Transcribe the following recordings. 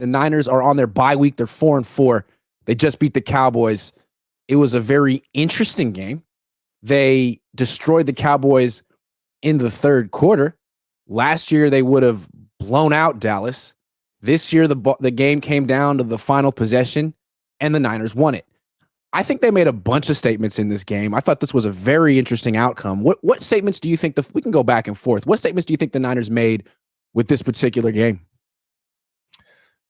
The Niners are on their bye week. They're 4-4. They just beat the Cowboys. It was a very interesting game. They destroyed the Cowboys in the third quarter. Last year, they would have blown out Dallas. This year, the game came down to the final possession, and the Niners won it. I think they made a bunch of statements in this game. I thought this was a very interesting outcome. What statements do you think we can go back and forth? What statements do you think the Niners made with this particular game?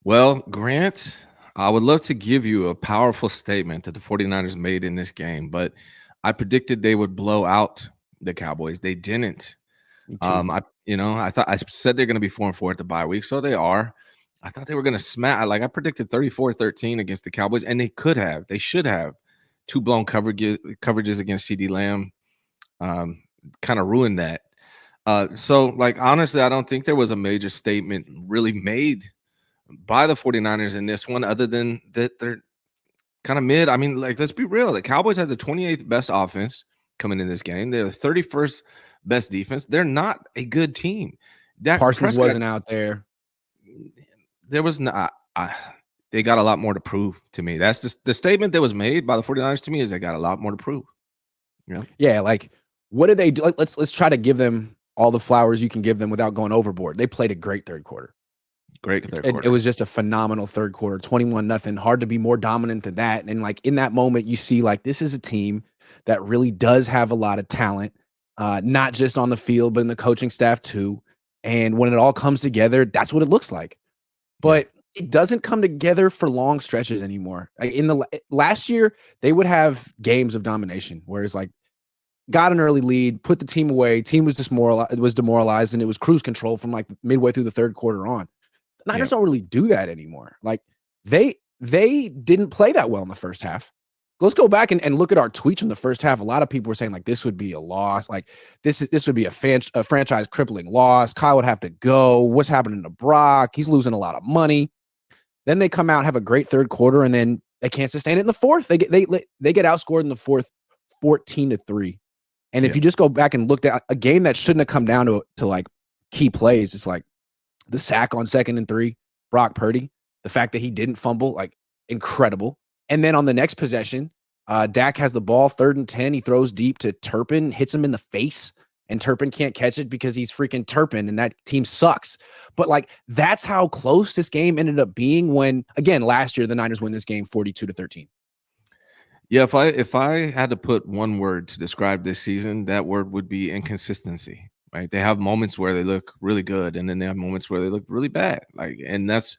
Well, Grant, I would love to give you a powerful statement that the 49ers made in this game, but I predicted they would blow out the Cowboys. They didn't. I said they're going to be 4-4 at the bye week, so they are. I thought they were going to smash. Like I predicted 34-13 against the Cowboys, and they could have. They should have. Two blown coverages against CeeDee Lamb kind of ruined that. So, honestly, I don't think there was a major statement really made by the 49ers in this one, other than that they're kind of mid. I mean, let's be real. The Cowboys had the 28th best offense coming in this game. They're the 31st best defense. They're not a good team. Parsons wasn't out there. There was not. They got a lot more to prove to me. That's the statement that was made by the 49ers to me, is they got a lot more to prove. Yeah, what did they do? Let's try to give them all the flowers you can give them without going overboard. They played a great third quarter. It was just a phenomenal third quarter, 21-0. Hard to be more dominant than that. And in that moment, you see this is a team that really does have a lot of talent, not just on the field, but in the coaching staff too. And when it all comes together, that's what it looks like. But it doesn't come together for long stretches anymore. In the last year, they would have games of domination, whereas got an early lead, put the team away. Team was demoralized, and it was cruise control from midway through the third quarter on. The Niners don't really do that anymore. They didn't play that well in the first half. Let's go back and look at our tweets from the first half. A lot of people were saying this would be a loss. This would be a franchise crippling loss. Kyle would have to go. What's happening to Brock? He's losing a lot of money. Then they come out, have a great third quarter, and then they can't sustain it in the fourth. They get outscored in the fourth 14-3. And if you just go back and look at a game that shouldn't have come down to key plays, it's the sack on 2nd and 3, Brock Purdy, the fact that he didn't fumble, incredible. And then on the next possession, Dak has the ball, 3rd and 10. He throws deep to Turpin, hits him in the face, and Turpin can't catch it because he's freaking Turpin, and that team sucks. But that's how close this game ended up being when, again, last year the Niners win this game 42-13. Yeah, if I had to put one word to describe this season, that word would be inconsistency. Right? They have moments where they look really good, and then they have moments where they look really bad. And that's,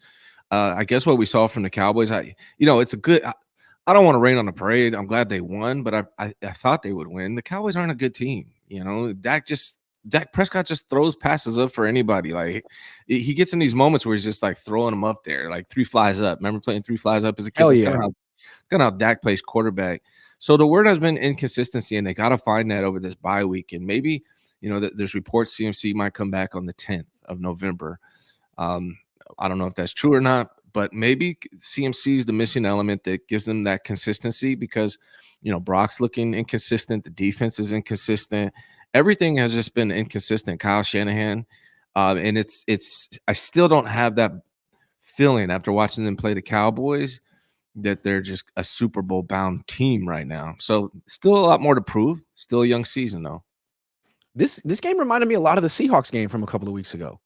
I guess, what we saw from the Cowboys. It's a good. I don't want to rain on the parade. I'm glad they won, but I thought they would win. The Cowboys aren't a good team. Dak Prescott just throws passes up for anybody. He gets in these moments where he's just throwing them up there, 3 flies up. Remember playing 3 flies up as a kid? Hell yeah. Kind of how Dak plays quarterback. So the word has been inconsistency, and they got to find that over this bye week. And maybe, there's reports CMC might come back on the 10th of November. I don't know if that's true or not, but maybe CMC is the missing element that gives them that consistency, because, Brock's looking inconsistent. The defense is inconsistent. Everything has just been inconsistent. Kyle Shanahan. And it's I still don't have that feeling after watching them play the Cowboys that they're just a Super Bowl bound team right now. So still a lot more to prove. Still a young season though. This game reminded me a lot of the Seahawks game from a couple of weeks ago.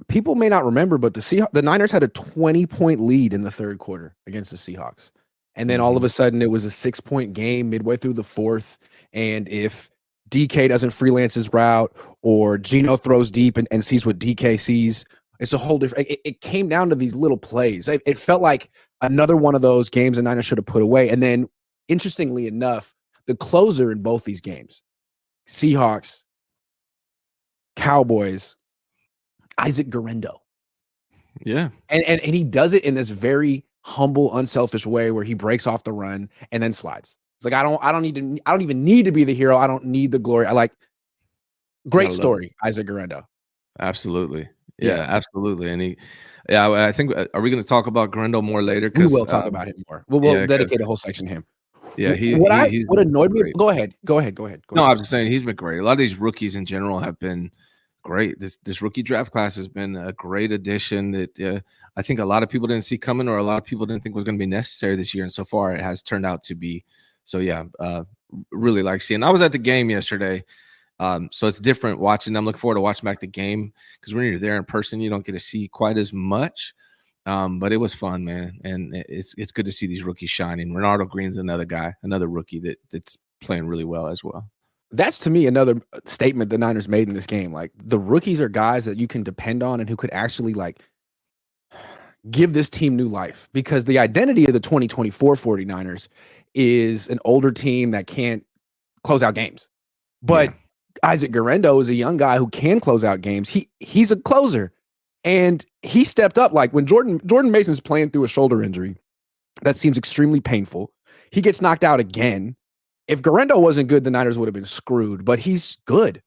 People may not remember, but the Niners had a 20-point lead in the third quarter against the Seahawks. And then all of a sudden it was a 6-point game midway through the fourth. And if DK doesn't freelance his route, or Geno throws deep and sees what DK sees, it's a whole different. It came down to these little plays. It felt like another one of those games the Niners should have put away. And then, interestingly enough, the closer in both these games, Seahawks, Cowboys, Isaac Guerendo. Yeah. And he does it in this very humble, unselfish way where he breaks off the run and then slides. It's I don't even need to be the hero. I don't need the glory. Great story, Isaac Guerendo. Absolutely. Yeah, absolutely. And I think, are we going to talk about Guerendo more later? We will talk about him more. We'll dedicate a whole section to him. Yeah, what annoyed me. Go ahead. No, I was just saying he's been great. A lot of these rookies in general have been great. This rookie draft class has been a great addition that I think a lot of people didn't see coming, or a lot of people didn't think was going to be necessary this year. And so far, it has turned out to be. So yeah, really like seeing. I was at the game yesterday, so it's different watching. I'm looking forward to watching back the game because when you're there in person, you don't get to see quite as much. But it was fun, man, and it's good to see these rookies shining. Ronaldo Green's another guy, another rookie that's playing really well as well. That's, to me, another statement the Niners made in this game. Like, the rookies are guys that you can depend on and who could actually, like, give this team new life, because the identity of the 2024 49ers is an older team that can't close out games. But Isaac Guerrero is a young guy who can close out games. He's a closer, and he stepped up. Like, when Jordan Mason's playing through a shoulder injury that seems extremely painful, he gets knocked out again. If Guerrero wasn't good, the Niners would have been screwed, but he's good.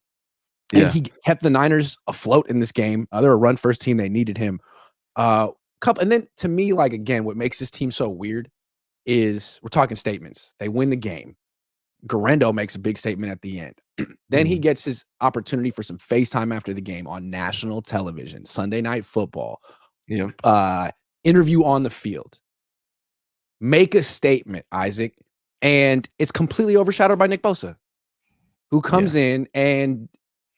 And he kept the Niners afloat in this game. They're a run-first team. They needed him. And then, to me, like, again, what makes this team so weird is we're talking statements. They win the game. Guerrero makes a big statement at the end. Then he gets his opportunity for some FaceTime after the game on national television, Sunday Night Football. Interview on the field. Make a statement, Isaac. And it's completely overshadowed by Nick Bosa, who comes in and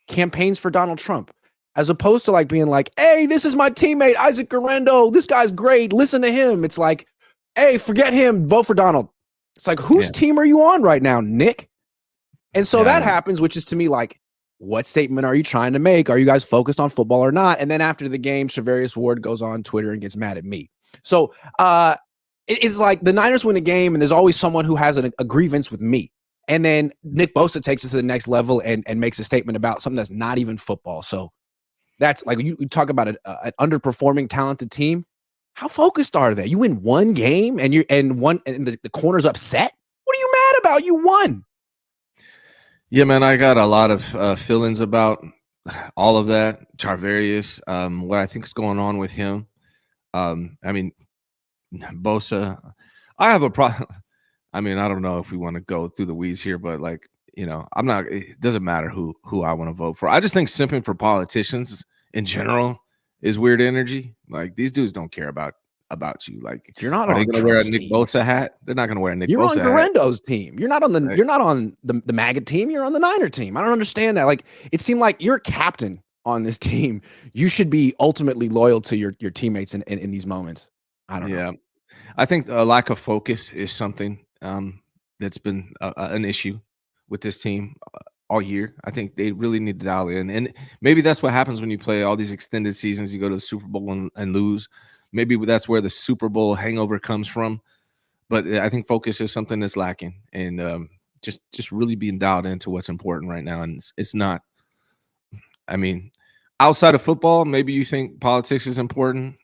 campaigns for Donald Trump, as opposed to, like, being like, hey, this is my teammate, Isaac Guerrero. This guy's great. Listen to him. It's like, hey, forget him. Vote for Donald. It's like, whose team are you on right now, Nick? And so that happens, which is, to me, like, what statement are you trying to make? Are you guys focused on football or not? And then after the game, Shavarius Ward goes on Twitter and gets mad at me. So, it's like the Niners win a game, and there's always someone who has a grievance with me. And then Nick Bosa takes us to the next level and makes a statement about something that's not even football. So that's like, you talk about an underperforming, talented team. How focused are they? You win one game and the corner's upset. What are you mad about? You won. Yeah, man, I got a lot of feelings about all of that. Charvarius, what I think is going on with him. I mean, Bosa, I have a problem. I mean, I don't know if we want to go through the weeds here, but, like, I'm not. It doesn't matter who I want to vote for. I just think simping for politicians in general is weird energy. Like, these dudes don't care about you. Like, you're not. Are they going to wear a Nick Bosa hat? They're not going to wear a Nick Bosa hat. You're on Guerrero's team. You're not on the. You're not on the MAGA team. You're on the Niner team. I don't understand that. Like, it seemed like you're a captain on this team. You should be ultimately loyal to your teammates in these moments. I don't know. Yeah. I think a lack of focus is something that's been an issue with this team all year. I think they really need to dial in. And maybe that's what happens when you play all these extended seasons. You go to the Super Bowl and lose. Maybe that's where the Super Bowl hangover comes from. But I think focus is something that's lacking. And just really being dialed into what's important right now. And it's not – I mean, outside of football, maybe you think politics is important.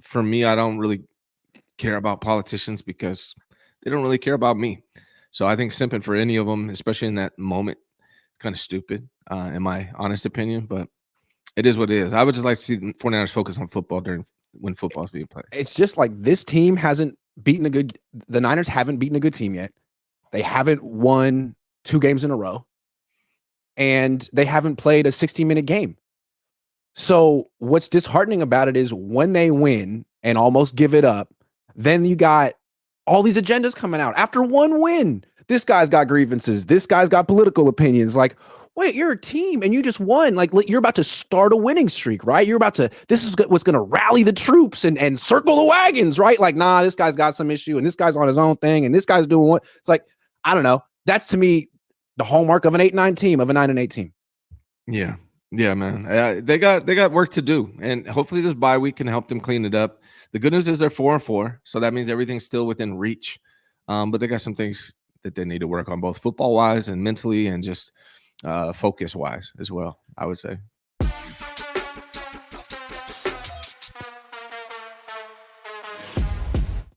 For me, I don't really – care about politicians because they don't really care about me. So I think simping for any of them, especially in that moment, kind of stupid, in my honest opinion. But it is what it is. I would just like to see the 49ers focus on football when football is being played. It's just like this team hasn't beaten the Niners haven't beaten a good team yet. They haven't won 2 games in a row. And they haven't played a 60-minute game. So what's disheartening about it is when they win and almost give it up, then you got all these agendas coming out. After one win, this guy's got grievances. This guy's got political opinions. Like, wait, you're a team and you just won. Like, you're about to start a winning streak, right? This is what's going to rally the troops and circle the wagons, right? Like, nah, this guy's got some issue and this guy's on his own thing and this guy's doing what? It's like, I don't know. That's, to me, the hallmark of an 8-9 team, of a 9-8 team. Yeah. Yeah, man. They got work to do, and hopefully this bye week can help them clean it up. The good news is they're 4-4, so that means everything's still within reach. But they got some things that they need to work on, both football wise and mentally, and just focus wise as well, I would say.